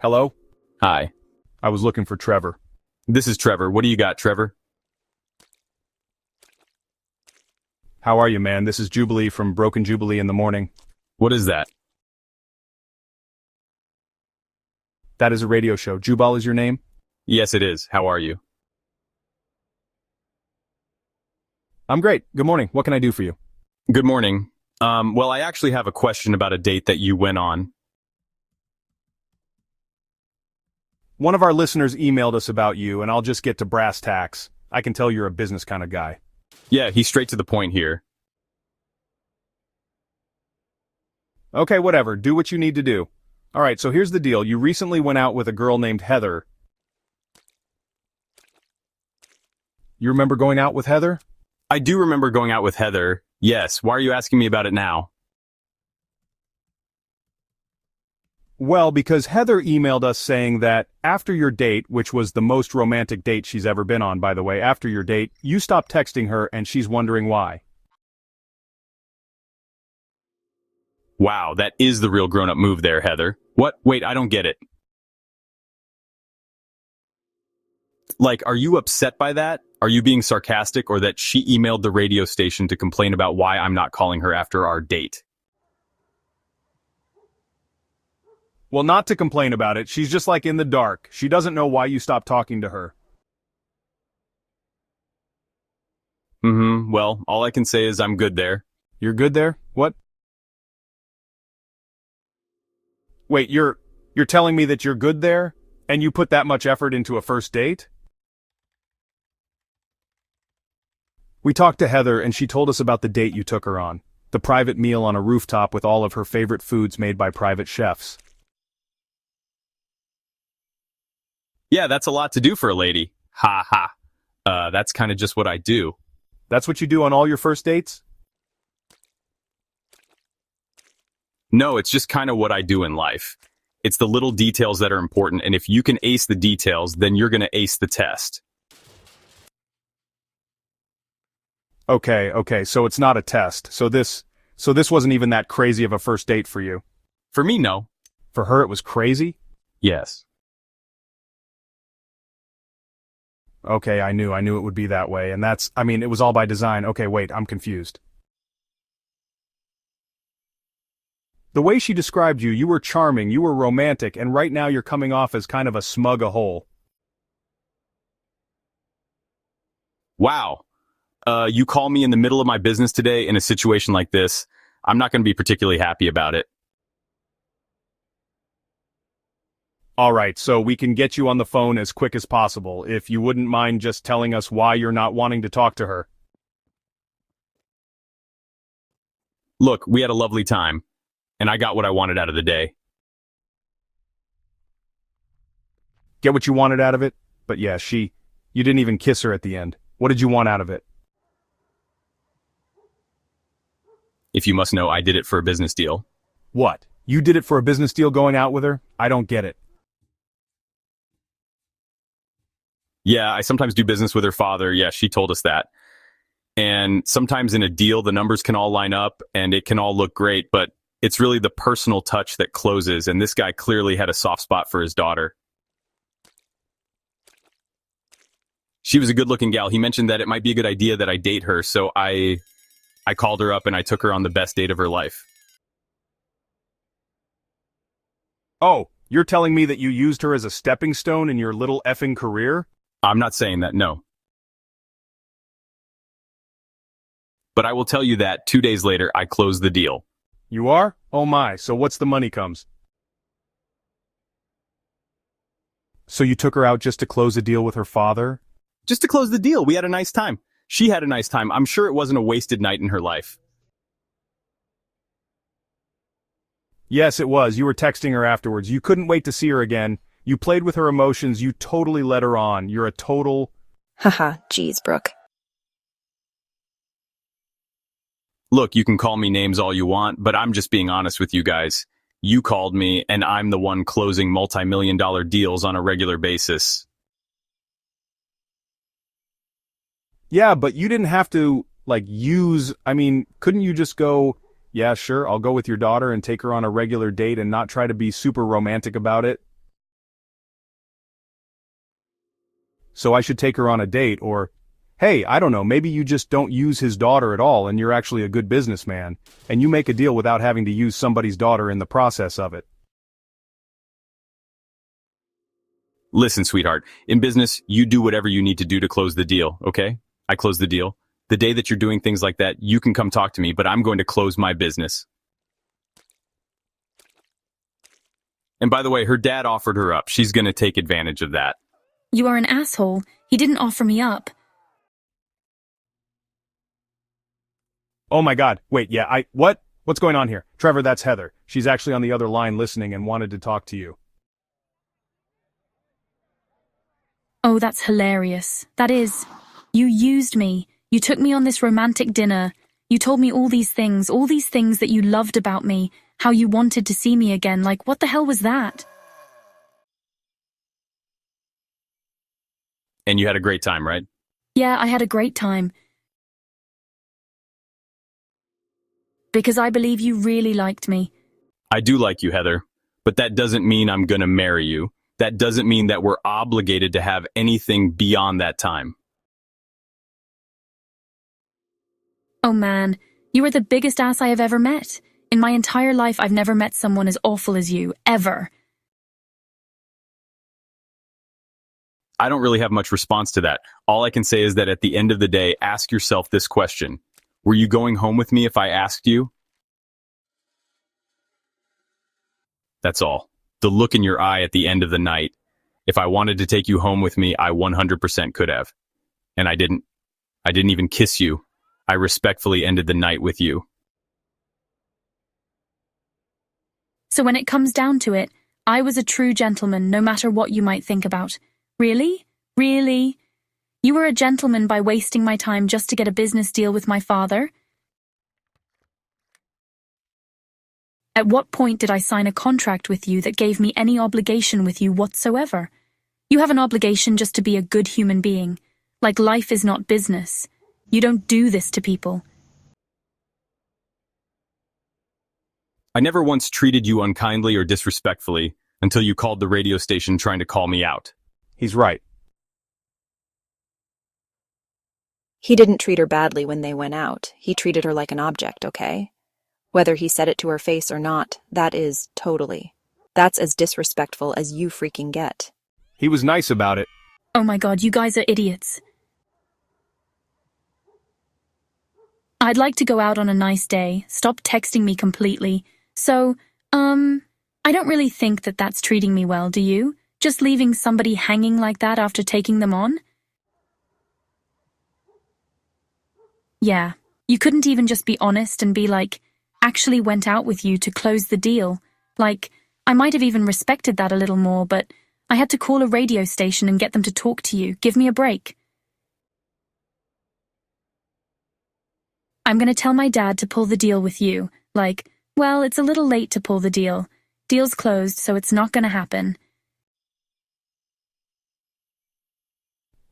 Hello? Hi, I was looking for Trevor. this is Trevor. What do you got, Trevor? How are you, man? This is Jubilee from Broken Jubilee in the Morning. What is that? That is a radio show. Jubal is your name? Yes, it is. How are you? I'm great. Good morning. What can I do for you? Good morning. Well, I actually have a question about a date that you went on. One of our listeners emailed us about you, and I'll just get to brass tacks. I can tell you're a business kind of guy. Yeah, he's straight to the point here. Okay, whatever. Do what you need to do. All right, so here's the deal. You recently went out with a girl named Heather. You remember going out with Heather? I do remember going out with Heather. Yes, why are you asking me about it now? Well, because Heather emailed us saying that after your date, which was the most romantic date she's ever been on, by the way, after your date, you stopped texting her and she's wondering why. Wow, that is the real grown-up move there, Heather. What? Wait, I don't get it. Like, are you upset by that? Are you being sarcastic, or that she emailed the radio station to complain about why I'm not calling her after our date? Well, not to complain about it, she's just like in the dark. She doesn't know why you stopped talking to her. Well, all I can say is I'm good there. You're good there? What? Wait, you're telling me that you're good there? And you put that much effort into a first date? We talked to Heather and she told us about the date you took her on. The private meal on a rooftop with all of her favorite foods made by private chefs. Yeah, that's a lot to do for a lady. Ha ha. That's kind of just what I do. That's what you do on all your first dates? No, it's just kind of what I do in life. It's the little details that are important, and if you can ace the details, then you're going to ace the test. Okay, so it's not a test. So this wasn't even that crazy of a first date for you. For me, no. For her it was crazy? Yes. Okay, I knew it would be that way, and it was all by design. Okay, wait, I'm confused. The way she described you, you were charming, you were romantic, and right now you're coming off as kind of a smug-a-hole. Wow. You call me in the middle of my business today in a situation like this. I'm not going to be particularly happy about it. Alright, so we can get you on the phone as quick as possible, if you wouldn't mind just telling us why you're not wanting to talk to her. Look, we had a lovely time, and I got what I wanted out of the day. Get what you wanted out of it? But yeah, you didn't even kiss her at the end. What did you want out of it? If you must know, I did it for a business deal. What? You did it for a business deal going out with her? I don't get it. Yeah, I sometimes do business with her father. Yeah, she told us that. And sometimes in a deal, the numbers can all line up and it can all look great, but it's really the personal touch that closes, and this guy clearly had a soft spot for his daughter. She was a good-looking gal. He mentioned that it might be a good idea that I date her, so I called her up and I took her on the best date of her life. Oh, you're telling me that you used her as a stepping stone in your little effing career? I'm not saying that, no. But I will tell you that 2 days later, I closed the deal. You are? Oh my, so what's the money comes? So you took her out just to close a deal with her father? Just to close the deal, we had a nice time. She had a nice time. I'm sure it wasn't a wasted night in her life. Yes, it was. You were texting her afterwards. You couldn't wait to see her again. You played with her emotions. You totally led her on. You're a total... Haha, geez, Brooke. Look, you can call me names all you want, but I'm just being honest with you guys. You called me, and I'm the one closing multi-million-dollar deals on a regular basis. Yeah, but you didn't have to, couldn't you just go, yeah, sure, I'll go with your daughter and take her on a regular date and not try to be super romantic about it? so I should take her on a date, or, hey, I don't know, maybe you just don't use his daughter at all and you're actually a good businessman, and you make a deal without having to use somebody's daughter in the process of it. Listen, sweetheart, in business, you do whatever you need to do to close the deal, okay? I close the deal. The day that you're doing things like that, you can come talk to me, but I'm going to close my business. And by the way, her dad offered her up. She's going to take advantage of that. You are an asshole. He didn't offer me up. Oh my God, wait, yeah, what? What's going on here? Trevor, that's Heather. She's actually on the other line listening and wanted to talk to you. Oh, that's hilarious. That is, you used me. You took me on this romantic dinner. You told me all these things that you loved about me, how you wanted to see me again. Like, what the hell was that? And you had a great time, right? Yeah, I had a great time. Because I believe you really liked me. I do like you, Heather, but that doesn't mean I'm going to marry you. That doesn't mean that we're obligated to have anything beyond that time. Oh man, you are the biggest ass I have ever met. In my entire life, I've never met someone as awful as you, ever. I don't really have much response to that. All I can say is that at the end of the day, ask yourself this question. Were you going home with me if I asked you? That's all. The look in your eye at the end of the night. If I wanted to take you home with me, I 100% could have. And I didn't. I didn't even kiss you. I respectfully ended the night with you. So when it comes down to it, I was a true gentleman, no matter what you might think about. Really? Really? You were a gentleman by wasting my time just to get a business deal with my father? At what point did I sign a contract with you that gave me any obligation with you whatsoever? You have an obligation just to be a good human being. Like life is not business. You don't do this to people. I never once treated you unkindly or disrespectfully until you called the radio station trying to call me out. He's right. He didn't treat her badly when they went out. He treated her like an object, okay? Whether he said it to her face or not, that is totally. That's as disrespectful as you freaking get. He was nice about it. Oh my God, you guys are idiots. I'd like to go out on a nice day. Stop texting me completely. So, I don't really think that that's treating me well, do you? Just leaving somebody hanging like that after taking them on? Yeah, you couldn't even just be honest and be like, actually went out with you to close the deal. Like, I might have even respected that a little more, but I had to call a radio station and get them to talk to you. Give me a break. I'm gonna tell my dad to pull the deal with you. Like, well, it's a little late to pull the deal. Deal's closed, so it's not gonna happen.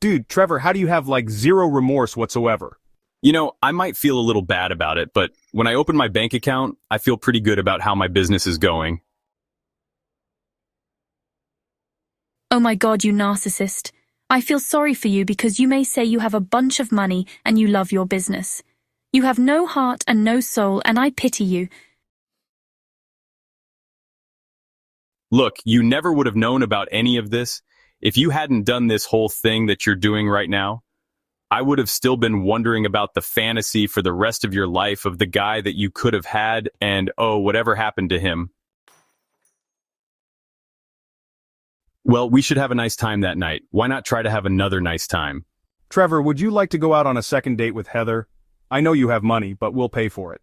Dude, Trevor, how do you have like zero remorse whatsoever? You know, I might feel a little bad about it, but when I open my bank account, I feel pretty good about how my business is going. Oh my God, you narcissist. I feel sorry for you because you may say you have a bunch of money and you love your business. You have no heart and no soul, and I pity you. Look, you never would have known about any of this if you hadn't done this whole thing that you're doing right now. I would have still been wondering about the fantasy for the rest of your life of the guy that you could have had and, oh, whatever happened to him. Well, we should have a nice time that night. Why not try to have another nice time? Trevor, would you like to go out on a second date with Heather? I know you have money, but we'll pay for it.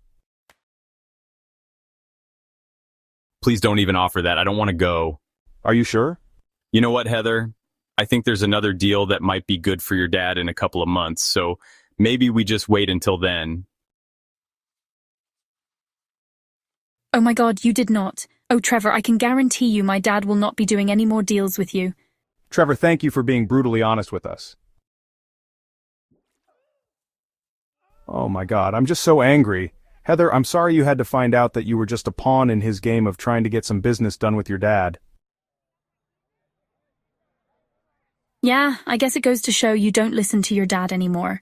Please don't even offer that. I don't want to go. Are you sure? You know what, Heather? I think there's another deal that might be good for your dad in a couple of months, so maybe we just wait until then. Oh my God, you did not. Oh, Trevor, I can guarantee you my dad will not be doing any more deals with you. Trevor, thank you for being brutally honest with us. Oh my God, I'm just so angry. Heather, I'm sorry you had to find out that you were just a pawn in his game of trying to get some business done with your dad. Yeah, I guess it goes to show you don't listen to your dad anymore.